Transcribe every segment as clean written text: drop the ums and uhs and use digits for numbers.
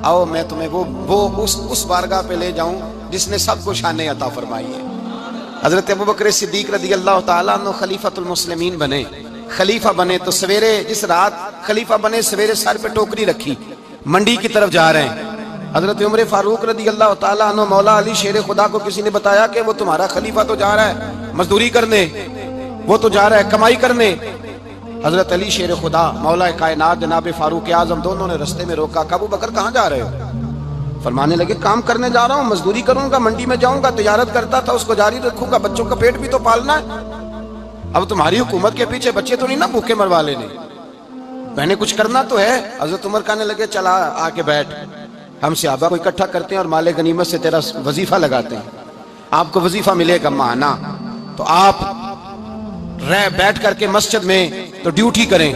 آؤ میں تمہیں وہ اس بارگاہ پہ لے جاؤں جس نے سب کو شان عطا فرمائی ہے۔ حضرت ابوبکر صدیق رضی اللہ تعالیٰ عنہ خلیفۃ المسلمین بنے، خلیفہ بنے تو سویرے جس رات خلیفہ بنے سویرے سر پہ ٹوکری رکھی، منڈی کی طرف جا رہے ہیں۔ حضرت عمر فاروق رضی اللہ تعالیٰ عنہ مولا علی شیر خدا کو کسی نے بتایا کہ وہ تمہارا خلیفہ تو جا رہا ہے مزدوری کرنے، وہ تو جا رہا ہے کمائی کرنے۔ حضرت علی شیر خدا مولا کائنات جناب فاروق اعظم دونوں نے رستے میں روکا کہ ابوبکر کہاں جا رہے ہو؟ فرمانے لگے کام کرنے جا رہا ہوں، مزدوری کروں گا، منڈی میں جاؤں گا، تجارت کرتا تھا اس کو جاری رکھوں گا، بچوں کا پیٹ بھی تو پالنا ہے۔ اب تمہاری حکومت کے پیچھے بچے تو نہیں نا بھوکے مروا لینے، میں نے کچھ کرنا تو ہے۔ حضرت عمر کہنے لگے چلا آ کے بیٹھ، ہم صحابہ کو اکٹھا کرتے ہیں اور مال غنیمت سے تیرا وظیفہ لگاتے ہیں، آپ کو وظیفہ ملے گا ماہانہ، تو آپ بیٹھ کر کے مسجد میں تو ڈیوٹی کریں۔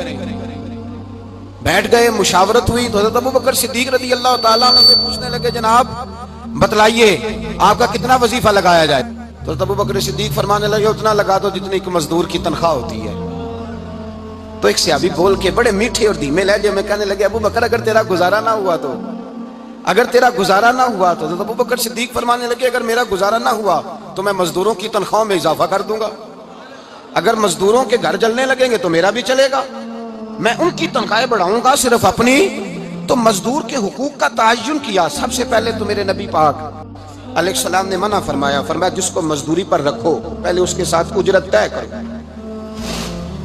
بیٹھ گئے، مشاورت ہوئی تو حضرت ابوبکر صدیق رضی اللہ تعالیٰ عنہ سے پوچھنے لگے جناب بتلائیے آپ کا کتنا وظیفہ لگایا جائے؟ تو حضرت ابوبکر صدیق فرمانے لگے اتنا لگا دو جتنی کہ مزدور کی تنخواہ ہوتی ہے۔ تو ایک صحابی بول کے بڑے میٹھے اور دھیمے لہجے میں کہنے لگے ابوبکر اگر تیرا گزارا نہ ہوا تو حضرت ابوبکر صدیق فرمانے لگے اگر میرا گزارا نہ ہوا تو میں مزدوروں کی تنخواہوں میں اضافہ کر دوں گا، اگر مزدوروں کے گھر جلنے لگیں گے تو میرا بھی چلے گا، میں ان کی تنخواہیں بڑھاؤں گا صرف اپنی۔ تو مزدور کے حقوق کا تعین کیا۔ سب سے پہلے تو میرے نبی پاک علیہ السلام نے منع فرمایا، جس کو مزدوری پر رکھو پہلے اس کے ساتھ اجرت طے کرو۔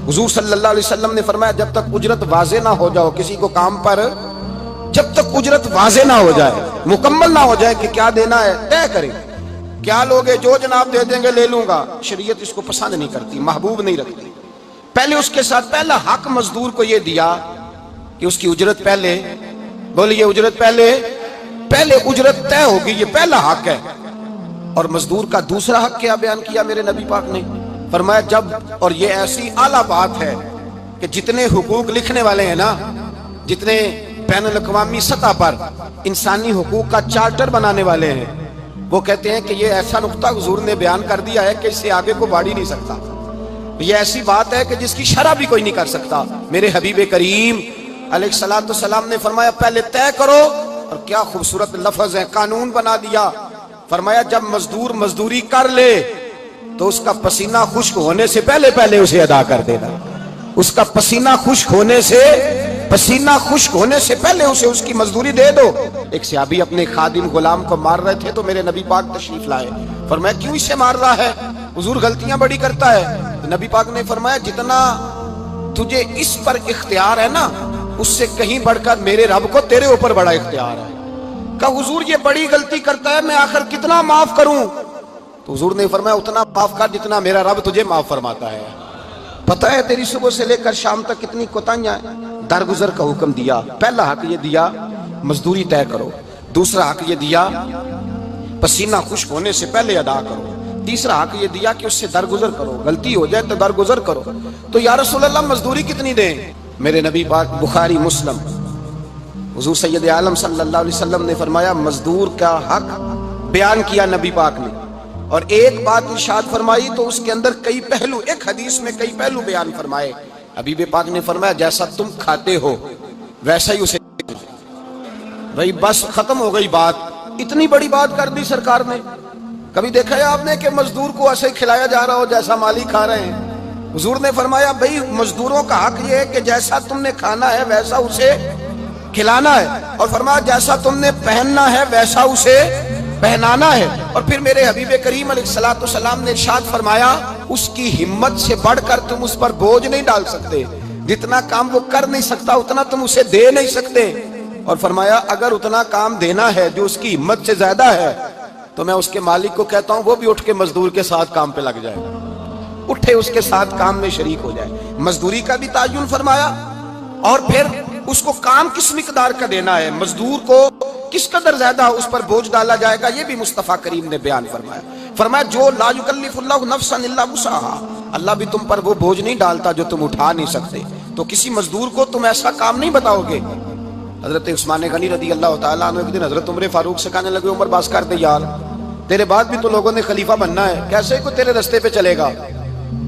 حضور صلی اللہ علیہ وسلم نے فرمایا جب تک اجرت واضح نہ ہو جاؤ کسی کو کام پر، جب تک اجرت واضح نہ ہو جائے، مکمل نہ ہو جائے کہ کیا دینا ہے، طے کریں۔ کیا لوگے جو جناب دے دیں گے لے لوں گا، شریعت اس کو پسند نہیں کرتی، محبوب نہیں رکھتی۔ پہلے اس کے ساتھ پہلا حق مزدور کو یہ دیا کہ اس کی اجرت پہلے، بولیے اجرت پہلے اجرت طے ہوگی، یہ پہلا حق ہے۔ اور مزدور کا دوسرا حق کیا بیان کیا میرے نبی پاک نے؟ فرمایا جب، اور یہ ایسی اعلیٰ بات ہے کہ جتنے حقوق لکھنے والے ہیں نا، جتنے بین الاقوامی سطح پر انسانی حقوق کا چارٹر بنانے والے ہیں، وہ کہتے ہیں کہ یہ ایسا نقطہ حضور نے بیان کر دیا ہے کہ اس سے آگے کو بڑھ ہی نہیں سکتا، یہ ایسی بات ہے کہ جس کی شرح بھی کوئی نہیں کر سکتا۔ میرے حبیب کریم علیہ السلام نے فرمایا پہلے طے کرو، اور کیا خوبصورت لفظ ہے، قانون بنا دیا۔ فرمایا جب مزدور مزدوری کر لے تو اس کا پسینہ خشک ہونے سے پہلے اسے ادا کر دینا، اس کا پسینہ خشک ہونے سے پہلے اسے اس کی مزدوری دے دو۔ ایک صحابی اپنے خادم غلام کو مار رہے تھے تو میرے نبی پاک تشریف لائے، فرمایا کیوں اسے مار رہا ہے؟ حضور غلطیاں بڑی کرتا ہے۔ نبی پاک نے فرمایا جتنا تجھے اس پر اختیار ہے نا، اس سے کہیں بڑھ کر میرے رب کو تیرے اوپر بڑا اختیار ہے۔ کہ حضور یہ بڑی غلطی کرتا ہے، میں آخر کتنا معاف کروں؟ تو حضور نے فرمایا اتنا معاف کر جتنا میرا رب تجھے معاف فرماتا ہے۔ پتہ ہے تیری صبح سے لے کر شام تک کتنی کوتاہیاں ہیں، درگزر کا حکم دیا۔ پہلا حق یہ دیا مزدوری طے کرو، دوسرا حق یہ دیا پسینہ خشک ہونے سے پہلے ادا کرو، تیسرا حق یہ دیا کہ اس سے درگزر کرو، غلطی ہو جائے تو درگزر کرو۔ تو یا رسول اللہ مزدوری کتنی دیں؟ میرے نبی پاک بخاری مسلم حضور سید عالم صلی اللہ علیہ وسلم نے فرمایا مزدور کا حق بیان کیا نبی پاک نے، اور ایک بات ارشاد فرمائی تو اس کے اندر کئی پہلو، ایک حدیث میں کئی پہلو بیان فرمائے۔ حبیب پاک نے فرمایا جیسا تم کھاتے ہو ویسا ہی اسے، بھائی بس ختم ہو گئی بات۔ اتنی بڑی بات کر دی سرکار نے۔ کبھی دیکھا ہے آپ نے کہ مزدور کو ایسے کھلایا جا رہا ہو جیسا مالی کھا رہے ہیں؟ حضور نے فرمایا بھئی مزدوروں کا حق یہ ہے کہ جیسا تم نے کھانا ہے ویسا اسے کھلانا ہے، اور فرمایا جیسا تم نے پہننا ہے ویسا اسے پہنانا ہے۔ اور پھر میرے حبیب کریم علیہ السلام نے ارشاد فرمایا اس کی ہمت سے بڑھ کر تم اس پر بوجھ نہیں ڈال سکتے، جتنا کام وہ کر نہیں سکتا اتنا تم اسے دے نہیں سکتے۔ اور فرمایا اگر اتنا کام دینا ہے جو اس کی ہمت سے زیادہ ہے تو میں اس کے مالک کو کہتا ہوں وہ بھی اٹھ کے مزدور کے ساتھ کام پہ لگ جائے، اٹھے اس کے ساتھ کام میں شریک ہو جائے۔ مزدوری کا بھی تعین فرمایا، اور پھر اس کو کام کس مقدار کا دینا ہے، مزدور کو کس قدر زیادہ اس پر بوجھ ڈالا جائے گا، یہ بھی مصطفیٰ کریم نے بیان فرمایا۔ فرمایا جو لا یکلف اللہ نفسا الا وسعها، اللہ بھی تم پر وہ بوجھ نہیں ڈالتا جو تم اٹھا نہیں سکتے۔ تو کسی مزدور کو تم ایسا کام نہیں بتاؤ گے۔ حضرت عثمان غنی رضی اللہ تعالیٰ عنہ ایک دن حضرت عمر فاروق سے کہنے لگے عمر باز کر دے یار، تیرے بعد بھی تو لوگوں نے خلیفہ بننا ہے، کیسے کوئی تیرے رستے پہ چلے گا؟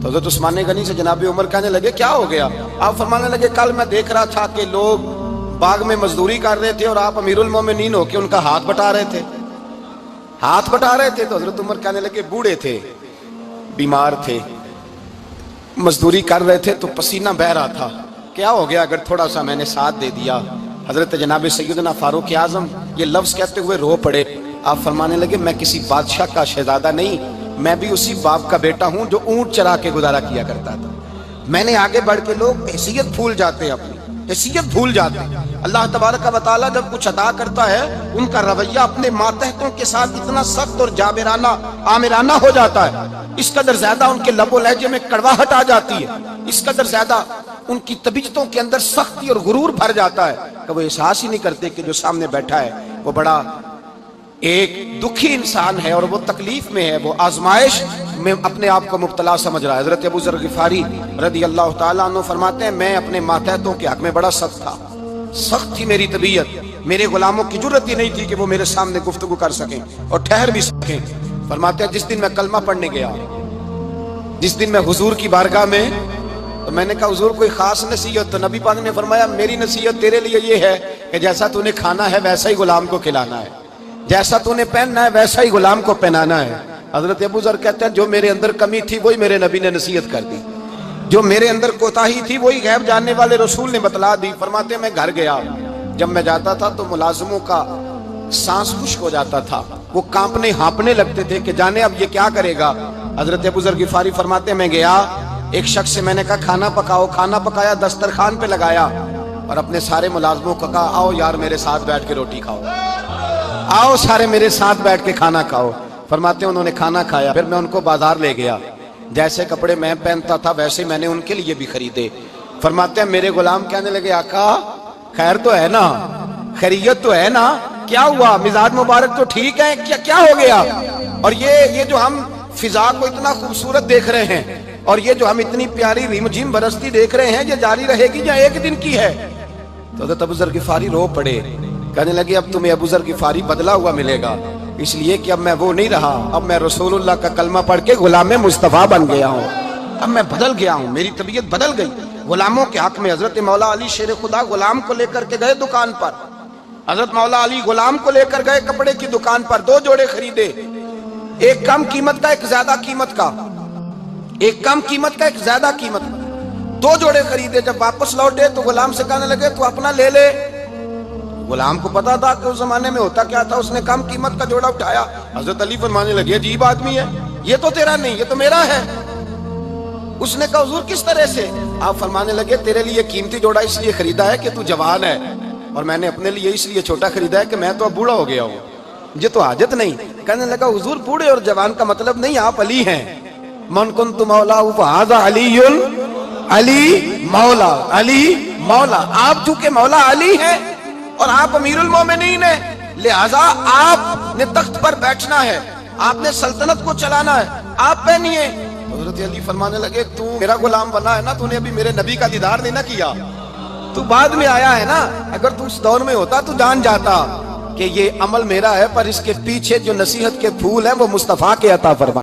تو حضرت عثمان غنی سے جناب عمر کہنے لگے کیا ہو گیا؟ آپ فرمانے لگے کل میں دیکھ رہا تھا کہ لوگ باغ میں مزدوری کر رہے تھے اور آپ امیر المومنین ہو کے ان کا ہاتھ بٹا رہے تھے. ہاتھ بٹا رہے تھے تو حضرت عمر کہنے لگے بوڑھے تھے, بیمار تھے, مزدوری کر رہے تھے تو پسینہ بہ رہا تھا, کیا ہو گیا اگر تھوڑا سا میں نے ساتھ دے دیا. حضرت جناب سیدنا فاروق اعظم یہ لفظ کہتے ہوئے رو پڑے. آپ فرمانے لگے میں کسی بادشاہ کا شہزادہ نہیں, میں بھی اسی باپ کا بیٹا ہوں جو اونٹ چرا کے گزارا کیا کرتا تھا. میں نے آگے بڑھ کے لوگ حیثیت بھول جاتے ہیں, اپنی حیثیت بھول جاتے ہیں. اللہ تبارک و تعالیٰ جب کچھ عطا کرتا ہے ان کا رویہ اپنے ماتحتوں کے ساتھ اتنا سخت اور جابرانہ آمرانہ ہو جاتا ہے, اس قدر زیادہ ان کے لب و لہجے میں کڑواہٹ آ جاتی ہے, اس قدر زیادہ ان کی طبیعتوں کے اندر سختی اور غرور بھر جاتا ہے کہ وہ احساس ہی نہیں کرتے کہ جو سامنے بیٹھا ہے وہ بڑا ایک دکھی انسان ہے اور وہ تکلیف میں ہے, وہ آزمائش میں اپنے آپ کو مبتلا سمجھ رہا ہے. حضرت ابو ذر غفاری رضی اللہ تعالیٰ عنہ فرماتے ہیں میں اپنے ماتحتوں کے حق میں بڑا سخت تھا, سخت تھی میری طبیعت, میرے غلاموں کی جرت ہی نہیں تھی کہ وہ میرے سامنے گفتگو کر سکیں اور ٹھہر بھی سکیں. فرماتے ہیں جس دن میں کلمہ پڑھنے گیا, جس دن میں حضور کی بارگاہ میں, تو میں نے کہا حضور کوئی خاص نصیحت؟ تو نبی پاک نے فرمایا میری نصیحت تیرے لیے یہ ہے کہ جیسا تو نے کھانا ہے ویسا ہی غلام کو کھلانا ہے, جیسا تو نے پہننا ہے ویسا ہی غلام کو پہنانا ہے. حضرت ابو ذر کہتے ہیں جو میرے اندر کمی تھی وہی میرے نبی نے نصیحت کر دی, جو میرے اندر کوتاہی تھی وہی غیب جاننے والے رسول نے بتلا دی. فرماتے ہیں میں گھر گیا, جب میں جاتا تھا تو ملازموں کا سانس خشک ہو جاتا تھا, وہ کانپنے ہانپنے لگتے تھے کہ جانے اب یہ کیا کرے گا. حضرت ابو ذر غفاری فرماتے ہیں میں گیا, ایک شخص سے میں نے کہا کھانا پکاؤ, کھانا پکایا, دسترخوان پہ لگایا اور اپنے سارے ملازموں کو کہا آؤ یار میرے ساتھ بیٹھ کے روٹی کھاؤ, آؤ سارے میرے ساتھ بیٹھ کے کھانا کھاؤ. فرماتے ہیں انہوں نے کھانا کھایا, پھر میں ان کو بازار لے گیا, جیسے کپڑے میں پہنتا تھا ویسے میں نے ان کے لیے بھی خریدے. فرماتے ہیں میرے غلام کہنے لگے آقا خیر تو ہے نا, خیریت تو ہے نا, کیا ہوا, مزاج مبارک تو ٹھیک ہے, کیا ہو گیا؟ اور یہ جو ہم فضا کو اتنا خوبصورت دیکھ رہے ہیں اور یہ جو ہم اتنی پیاری ریم جھیم برستی دیکھ رہے ہیں یہ جاری رہے گی یا ایک دن کی ہے؟ تو حضرت ابو ذر غفاری رو پڑے, کہنے لگے اب تمہیں ابو ذر غفاری بدلا ہوا ملے گا, اس لیے کہ اب میں وہ نہیں رہا, اب میں رسول اللہ کا کلمہ پڑھ کے غلام مصطفیٰ بن گیا ہوں, اب میں بدل گیا ہوں, میری طبیعت بدل گئی. غلاموں کے حق میں حضرت مولا علی شیر خدا غلام کو لے کر کے گئے دکان پر, حضرت مولا علی غلام کو لے کر گئے کپڑے کی دکان پر, 2 جوڑے خریدے, ایک کم قیمت کا ایک زیادہ قیمت کا, ایک کم قیمت کا ایک زیادہ قیمت کا, 2 جوڑے خریدے. جب واپس لوٹے تو غلام سے کہنے لگے تو اپنا لے لے. غلام کو پتا تھا کہ اس زمانے میں ہوتا کیا تھا, اس نے کم قیمت کا جوڑا اٹھایا. حضرت علی فرمانے لگے عجیب آدمی ہے, یہ تو تیرا نہیں یہ تو میرا ہے. اس نے کہا حضور کس طرح سے؟ آپ فرمانے لگے تیرے لیے قیمتی جوڑا اس لیے خریدا ہے کہ تو جوان ہے, اور میں نے اپنے لیے اس لیے چھوٹا خریدا ہے کہ میں تو اب بوڑھا ہو گیا ہوں, مجھے تو حاجت نہیں. کہنے لگا حضور بوڑھے اور جوان کا مطلب نہیں, آپ علی ہیں. من کنت مولا فہذا علی, علی مولا, علی مولا. آپ چونکہ مولا علی ہیں اور آپ امیر المومنین ہیں, لہذا آپ نے تخت پر بیٹھنا ہے, آپ نے سلطنت کو چلانا ہے, آپ پہنیے. حضرت علی فرمانے لگے تو میرا غلام بنا ہے نا, تو نے ابھی میرے نبی کا دیدار نہیں نہ کیا, تو بعد میں آیا ہے نا, اگر تو اس دور میں ہوتا تو جان جاتا کہ یہ عمل میرا ہے, پر اس کے پیچھے جو نصیحت کے پھول ہیں وہ مصطفیٰ کے عطا فرما.